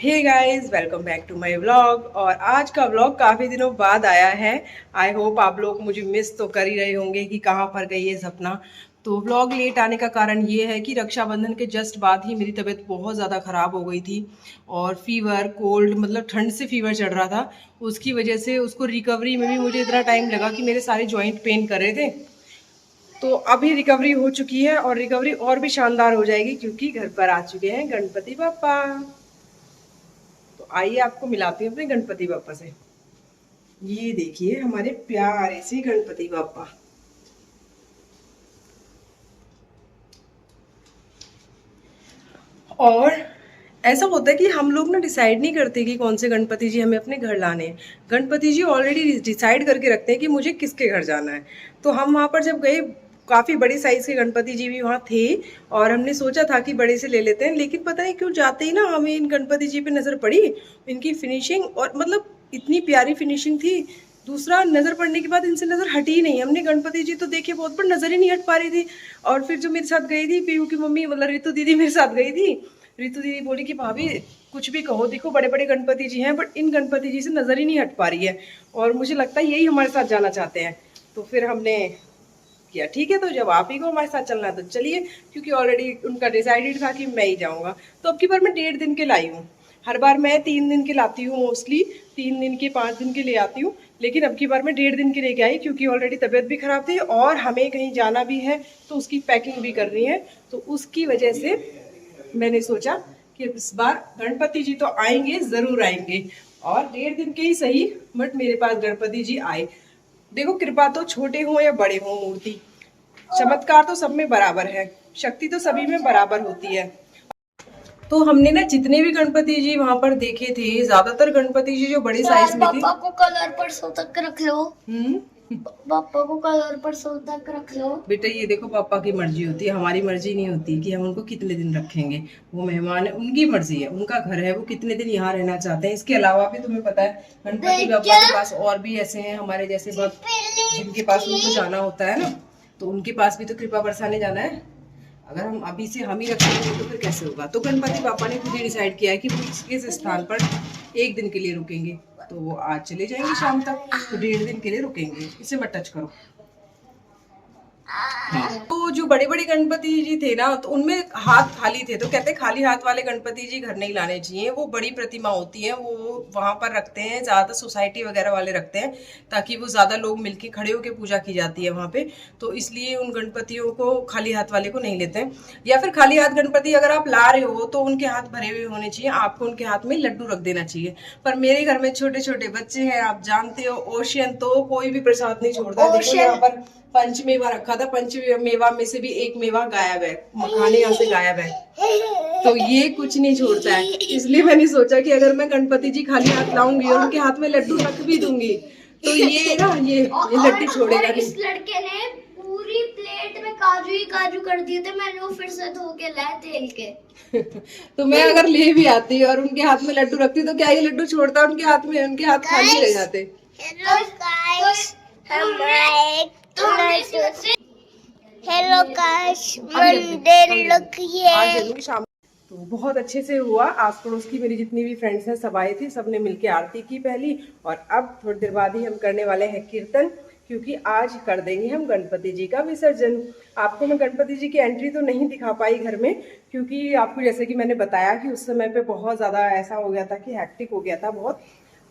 Hey guys, welcome back to my vlog. और आज का व्लॉग काफ़ी दिनों बाद आया है। आई होप आप लोग मुझे मिस तो कर ही रहे होंगे कि कहाँ पर गई है सपना। तो व्लॉग लेट आने का कारण ये है कि रक्षाबंधन के जस्ट बाद ही मेरी तबीयत बहुत ज़्यादा ख़राब हो गई थी और फीवर कोल्ड मतलब ठंड से फीवर चढ़ रहा था। उसकी वजह से उसको रिकवरी में भी मुझे इतना टाइम लगा कि मेरे सारे जॉइंट पेन कर रहे थे। तो अभी रिकवरी हो चुकी है और रिकवरी और भी शानदार हो जाएगी क्योंकि घर पर आ चुके हैं गणपति पापा। तो आइए आपको मिलाती हूँ अपने गणपति बापा से। ये देखिए हमारे प्यारे से गणपति बापा। और ऐसा होता है कि हम लोग ना डिसाइड नहीं करते कि कौन से गणपति जी हमें अपने घर लाने हैं। गणपति जी ऑलरेडी डिसाइड करके रखते हैं कि मुझे किसके घर जाना है। तो हम वहाँ पर जब गए, काफ़ी बड़ी साइज के गणपति जी भी वहाँ थे और हमने सोचा था कि बड़े से ले लेते हैं, लेकिन पता नहीं क्यों जाते ही ना हमें इन गणपति जी पे नज़र पड़ी। इनकी फिनिशिंग और मतलब इतनी प्यारी फिनिशिंग थी। दूसरा, नज़र पड़ने के बाद इनसे नज़र हटी ही नहीं। हमने गणपति जी तो देखे बहुत, पर नज़र ही नहीं हट पा रही थी। और फिर जो मेरे साथ गई थी पीयू की मम्मी, मतलब रितु दीदी मेरे साथ गई थी। रितु दीदी बोली कि भाभी कुछ भी कहो, देखो बड़े बड़े गणपति जी हैं बट इन गणपति जी से नज़र ही नहीं हट पा रही है। और मुझे लगता है यही हमारे साथ जाना चाहते हैं। तो फिर हमने किया ठीक है, तो जब आप ही को हमारे साथ चलना है तो चलिए, क्योंकि ऑलरेडी उनका डिसाइडेड था कि मैं ही जाऊंगा। तो अब की बार मैं 1.5 दिन के लाई हूँ। हर बार मैं 3 दिन के लाती हूँ, मोस्टली 3 दिन के 5 दिन के ले आती हूँ। लेकिन अब की बार मैं 1.5 दिन के लेके आई क्योंकि ऑलरेडी तबीयत भी खराब थी और हमें कहीं जाना भी है तो उसकी पैकिंग भी करनी है। तो उसकी वजह से मैंने सोचा कि इस बार गणपति जी तो आएंगे, जरूर आएंगे। और 1.5 दिन के ही सही, बट मेरे पास गणपति जी आए। देखो, कृपा तो छोटे हो या बड़े हो, मूर्ति चमत्कार तो सब में बराबर है, शक्ति तो सभी में बराबर होती है। तो हमने ना जितने भी गणपति जी वहां पर देखे थे, ज्यादातर गणपति जी जो बड़े साइज में थे। पापा को कलर परसों तक रख लो। हम्म। पापा को कलर परसों तक रख लो। बेटा ये देखो, पापा की मर्जी होती है, हमारी मर्जी नहीं होती कि हम उनको कितने दिन रखेंगे। वो मेहमान है, उनकी मर्जी है, उनका घर है, वो कितने दिन यहाँ रहना चाहते हैं। इसके अलावा भी तुम्हें पता है गणपति बाबा के पास और भी ऐसे हैं हमारे जैसे भक्त, जिनके पास उनको जाना होता है ना। तो उनके पास भी तो कृपा बरसाने जाना है। अगर हम अभी से हम ही रखेंगे तो फिर कैसे होगा। तो गणपति पापा ने खुद ही डिसाइड किया है कि वो किस स्थान पर 1 दिन के लिए रुकेंगे। तो वो आज चले जाएंगे शाम तक, तो 1.5 दिन के लिए रुकेंगे। इसे मत टच करो। तो जो बड़े बड़े गणपति जी थे ना, तो उनमें हाथ खाली थे, तो कहते खाली हाथ वाले गणपति जी घर नहीं लाने चाहिए। वो बड़ी प्रतिमा होती है, वो वहां पर रखते हैं, ज्यादा सोसाइटी वगैरह वाले रखते हैं, ताकि वो ज्यादा लोग मिलके खड़े होकर पूजा की जाती है वहां पे। तो इसलिए उन गणपतियों को खाली हाथ वाले को नहीं लेते हैं। या फिर खाली हाथ गणपति अगर आप ला रहे हो तो उनके हाथ भरे हुए होने चाहिए, आपको उनके हाथ में लड्डू रख देना चाहिए। पर मेरे घर में छोटे छोटे बच्चे हैं, आप जानते हो, ओशियन तो कोई भी प्रसाद नहीं छोड़ता है। देखो यहाँ पर पंचमेवा रखा था, पंचमेवा में से भी एक मेवा गायब है, मखाने यहाँ से गायब है। तो ये कुछ नहीं छोड़ता है। इसलिए मैंने सोचा कि अगर मैं गणपति जी खाली हाथ लाऊंगी और उनके हाथ में लड्डू रख भी दूंगी तो ये ना ये लड्डू छोड़ेगा नहीं। इस लड़के ने पूरी प्लेट में काजू ही काजू कर दिए थे, मैंने वो फिर से धो के लाए तेल के। तो मैं अगर ले भी आती और उनके हाथ में लड्डू रखती तो क्या ये लड्डू छोड़ता उनके हाथ में? उनके हाथ खाली रह जाते। हेलो गाइस, हेलो गाइस, मंदिर लुक ये। शाम तो बहुत अच्छे से हुआ। आस पड़ोस की मेरी जितनी भी फ्रेंड्स हैं सब आई थी, सबने मिलके आरती की पहली। और अब थोड़ी देर बाद ही हम करने वाले हैं कीर्तन, क्योंकि आज कर देंगे हम गणपति जी का विसर्जन। आपको मैं गणपति जी की एंट्री तो नहीं दिखा पाई घर में, क्योंकि आपको जैसे कि मैंने बताया कि उस समय पे बहुत ज़्यादा ऐसा हो गया था कि हैक्टिक हो गया था बहुत।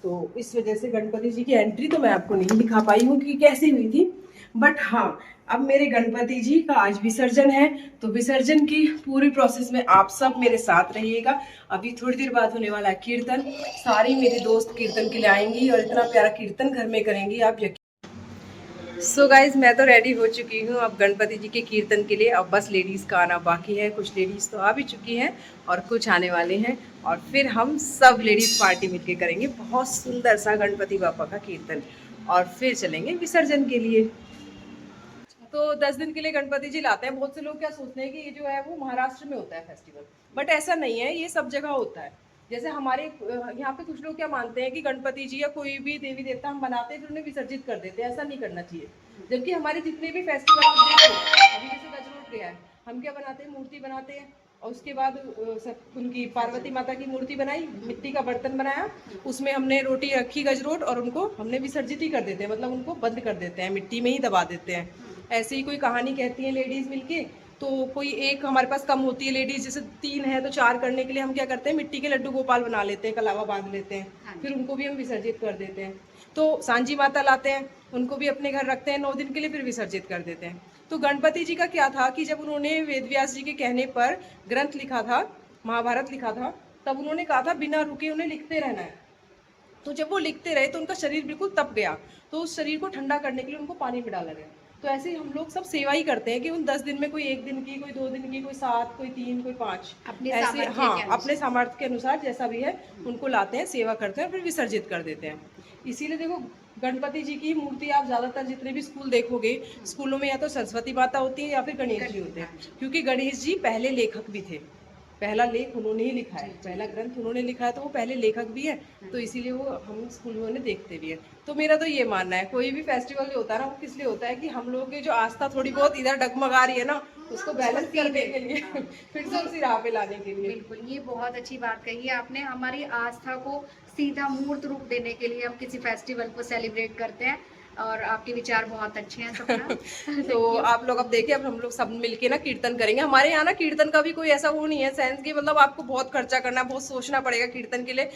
तो इस वजह से गणपति जी की एंट्री तो मैं आपको नहीं दिखा पाई हूँ कि कैसी हुई थी। बट हाँ, अब मेरे गणपति जी का आज विसर्जन है, तो विसर्जन की पूरी प्रोसेस में आप सब मेरे साथ रहिएगा। अभी थोड़ी देर बाद होने वाला है कीर्तन। सारी मेरी दोस्त कीर्तन के लिए आएंगी और इतना प्यारा कीर्तन घर में करेंगी, आप यकीन। सो गाइज, मैं तो रेडी हो चुकी हूँ अब गणपति जी के कीर्तन के लिए। अब बस लेडीज़ का आना बाकी है। कुछ लेडीज़ तो आ भी चुकी हैं और कुछ आने वाले हैं, और फिर हम सब लेडीज़ पार्टी मिलके करेंगे बहुत सुंदर सा गणपति बापा का कीर्तन, और फिर चलेंगे विसर्जन के लिए। तो 10 दिन के लिए गणपति जी लाते हैं। बहुत से लोग क्या सोचते हैं कि ये जो है वो महाराष्ट्र में होता है फेस्टिवल, बट ऐसा नहीं है, ये सब जगह होता है। जैसे हमारे यहाँ पे कुछ लोग क्या मानते हैं कि गणपति जी या कोई भी देवी देवता हम बनाते हैं फिर उन्हें विसर्जित कर देते हैं। ऐसा नहीं करना चाहिए। जबकि हमारे जितने भी फेस्टिवल आप देखो, अभी जैसे गजरोट गया है, हम क्या बनाते हैं, मूर्ति बनाते हैं, और उसके बाद सब उनकी पार्वती माता की मूर्ति बनाई, मिट्टी का बर्तन बनाया, उसमें हमने रोटी रखी गजरोट, और उनको हमने विसर्जित ही कर देते हैं, मतलब उनको बंद कर देते हैं, मिट्टी में ही दबा देते हैं। ऐसे ही कोई कहानी कहती है लेडीज मिलके, तो कोई एक हमारे पास कम होती है लेडीज, जैसे 3 है तो 4 करने के लिए हम क्या करते हैं, मिट्टी के लड्डू गोपाल बना लेते हैं, कलावा बांध लेते हैं, फिर उनको भी हम विसर्जित कर देते हैं। तो सांझी माता लाते हैं, उनको भी अपने घर रखते हैं 9 दिन के लिए, फिर विसर्जित कर देते हैं। तो गणपति जी का क्या था कि जब उन्होंने वेदव्यास जी के कहने पर ग्रंथ लिखा था, महाभारत लिखा था, तब उन्होंने कहा था बिना रुके उन्हें लिखते रहना है। तो जब वो लिखते रहे तो उनका शरीर बिल्कुल तप गया, तो उस शरीर को ठंडा करने के लिए उनको पानी में डाला गया। तो ऐसे ही हम लोग सब सेवा ही करते हैं कि उन 10 दिन में कोई 1 दिन की, कोई 2 दिन की, कोई 7, कोई 3, कोई 5, अपने ऐसे सामर्थ्य के हाँ अनुसार। अपने सामर्थ्य के अनुसार जैसा भी है उनको लाते हैं, सेवा करते हैं, फिर विसर्जित कर देते हैं। इसीलिए देखो गणपति जी की मूर्ति आप ज़्यादातर जितने भी स्कूल देखोगे, स्कूलों में या तो सरस्वती माता होती है या फिर गणेश जी होते हैं, क्योंकि गणेश जी पहले लेखक भी थे, पहला लेख उन्होंने ही लिखा है, पहला ग्रंथ उन्होंने लिखा है, तो वो पहले लेखक भी है, तो इसीलिए वो हम स्कूलों में देखते भी हैं। तो मेरा तो ये मानना है, कोई भी फेस्टिवल जो होता है ना, वो किस लिए होता है कि हम लोगों की जो आस्था थोड़ी बहुत इधर डगमगा रही है ना, उसको बैलेंस करने के लिए, फिर से उसी राह पे लाने के लिए। बिल्कुल, ये बहुत अच्छी बात कही है आपने। हमारी आस्था को सीधा मूर्त रूप देने के लिए हम किसी फेस्टिवल को सेलिब्रेट करते हैं, और आपके विचार बहुत अच्छे हैं सपना। तो आप लोग अब देखिए, अब हम लोग सब मिलके ना कीर्तन करेंगे। हमारे यहाँ ना कीर्तन का भी कोई ऐसा वो नहीं है सेंस की, मतलब आपको बहुत खर्चा करना, बहुत सोचना पड़ेगा कीर्तन के लिए।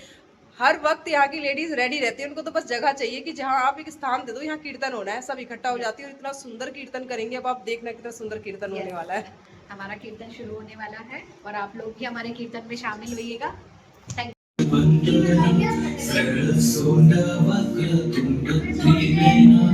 हर वक्त यहाँ की लेडीज रेडी रहती है, उनको तो बस जगह चाहिए कि जहाँ आप एक स्थान दे दो, यहाँ कीर्तन होना है, सब इकट्ठा हो जाती है और इतना सुंदर कीर्तन करेंगे। अब आप देखना कितना सुंदर कीर्तन होने वाला है। हमारा कीर्तन शुरू होने वाला है, और आप लोग भी हमारे कीर्तन में शामिल होइएगा। थैंक सरसों वक्रतुंड त्रिनयना